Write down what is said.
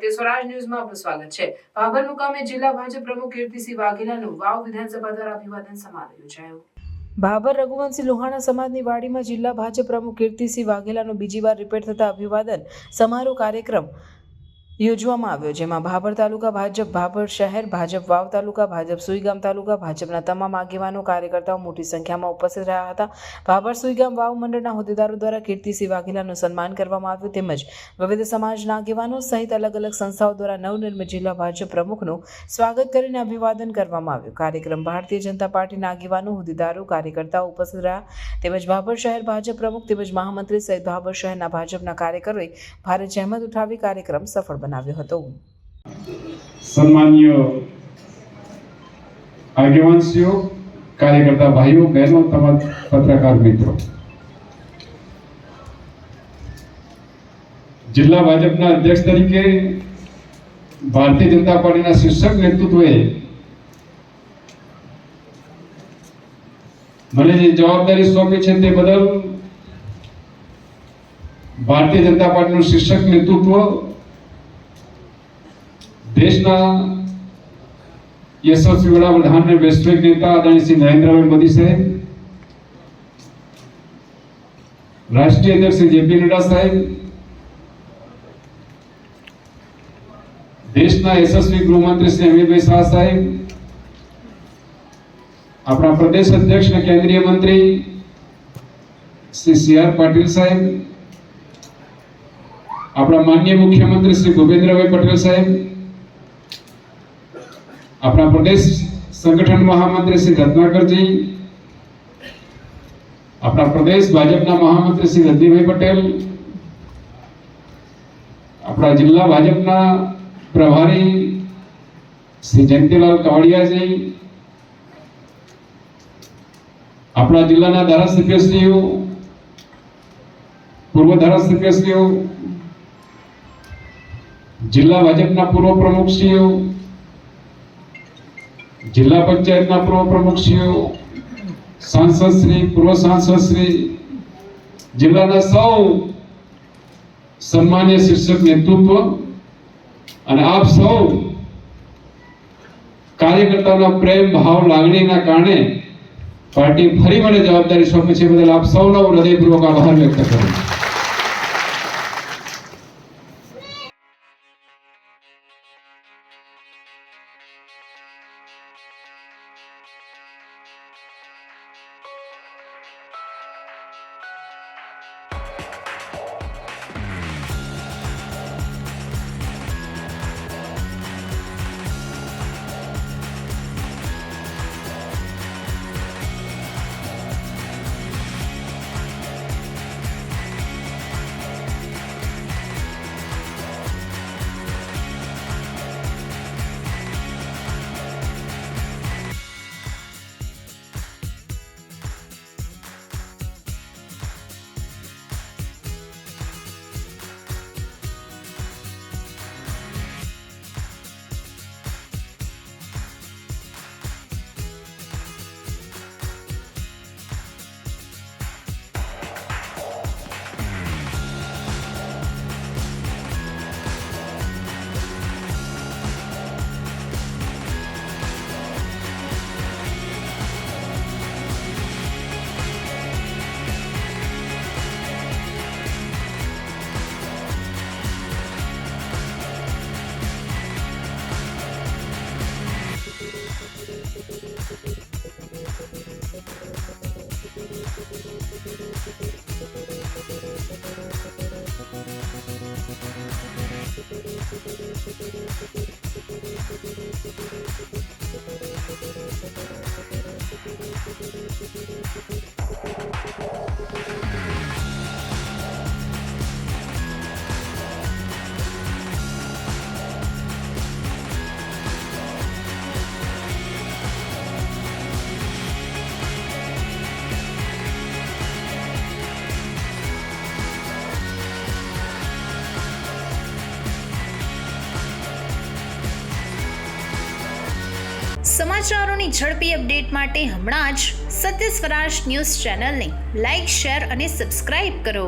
સત્ય સ્વરાજ ન્યૂઝમાં આપનું સ્વાગત છે। ભાભર મુકામે જિલ્લા ભાજપ પ્રમુખ કીર્તિસિંહ વાઘેલાનું વાવ વિધાનસભા દ્વારા અભિવાદન સમારોહ યોજાયો। ભાભર રઘુવંશી લોહાણા સમાજની વાડીમાં જિલ્લા ભાજપ પ્રમુખ કીર્તિસિંહ વાઘેલાનો બીજી વાર રિપીટ થતા અભિવાદન સમારોહ કાર્યક્રમ યોજવામાં આવ્યો, જેમાં ભાભર તાલુકા ભાજપ, ભાભર શહેર ભાજપ, વાવ તાલુકા ભાજપ, સુઈગામ તાલુકા ભાજપના તમામ આગેવાનો, કાર્યકર્તાઓ મોટી સંખ્યામાં ઉપસ્થિત રહ્યા હતા। ભાભર સુઈગામ વાવ મંડળના હોદ્દેદારો દ્વારા કીર્તિસિંહ વાઘેલાનું સન્માન કરવામાં આવ્યું, તેમજ વિવિધ સમાજના આગેવાનો સહિત અલગ અલગ સંસ્થાઓ દ્વારા નવનિર્મિત જિલ્લા ભાજપ પ્રમુખનું સ્વાગત કરીને અભિવાદન કરવામાં આવ્યું। કાર્યક્રમ ભારતીય જનતા પાર્ટીના આગેવાનો, હોદ્દેદારો, કાર્યકર્તાઓ ઉપસ્થિત રહ્યા, તેમજ ભાભર શહેર ભાજપ પ્રમુખ તેમજ મહામંત્રી સહિત ભાભર શહેરના ભાજપના કાર્યકરોએ ભારે જહેમત ઉઠાવી કાર્યક્રમ સફળ બનાવ્યો હતો। સન્માનીય આગેવાનશ્રીઓ, કાર્યકર્તા ભાઈઓ બહેનો તેમજ પત્રકાર મિત્રો, જિલ્લા ભાજપના અધ્યક્ષ તરીકે ભારતીય જનતા પાર્ટીના શીર્ષક નેતૃત્વએ મને જે જવાબદારી સોંપી છે તે બદલ ભારતીય જનતા પાર્ટીનું શીર્ષક નેતૃત્વ દેશના યશસ્વી વડાપ્રધાન અને વૈશ્વિક નેતા આદરણીય શ્રી નરેન્દ્રભાઈ મોદી સાહેબ, રાષ્ટ્રીય અધ્યક્ષ શ્રી જેપી નડ્ડા સાહેબ, દેશના યશસ્વી ગૃહમંત્રી શ્રી અમિતભાઈ શાહ સાહેબ, આપણા પ્રદેશ અધ્યક્ષ અને કેન્દ્રીય મંત્રી શ્રી સી.આર. પાટીલ સાહેબ, આપણા માનનીય મુખ્યમંત્રી શ્રી ભૂપેન્દ્રભાઈ પટેલ સાહેબ, આપણા પ્રદેશ સંગઠન મહામંત્રી શ્રી રત્નાકરજી, આપણા પ્રદેશ ભાજપના મહામંત્રી શ્રી રજનીભાઈ પટેલ, આપણા જિલ્લા ભાજપના પ્રભારી શ્રી જયંતિલાલ કાવડિયાજી, આપણા જિલ્લાના ધારાસભ્યશ્રીઓ, પૂર્વ ધારાસભ્યશ્રીઓ, જિલ્લા ભાજપના પૂર્વ પ્રમુખશ્રીઓ, જિલ્લા પંચાયતના પૂર્વ પ્રમુખશ્રીઓ, સાંસદશ્રી, પૂર્વ સાંસદશ્રી, જિલ્લાના સૌ સન્માનીય શીર્ષક નેતૃત્વ અને આપ સૌ કાર્યકર્તાઓના પ્રેમ ભાવ લાગણીના કારણે પાર્ટી ફરી મને જવાબદારી સોંપી છે, બદલ આપ સૌનો હૃદયપૂર્વક આભાર વ્યક્ત કરું છું। સમાચારોની ઝડપી અપડેટ માટે હમણાં જ સત્ય સ્વરાજ ન્યૂઝ ચેનલને લાઇક, શેર અને સબસ્ક્રાઇબ કરો।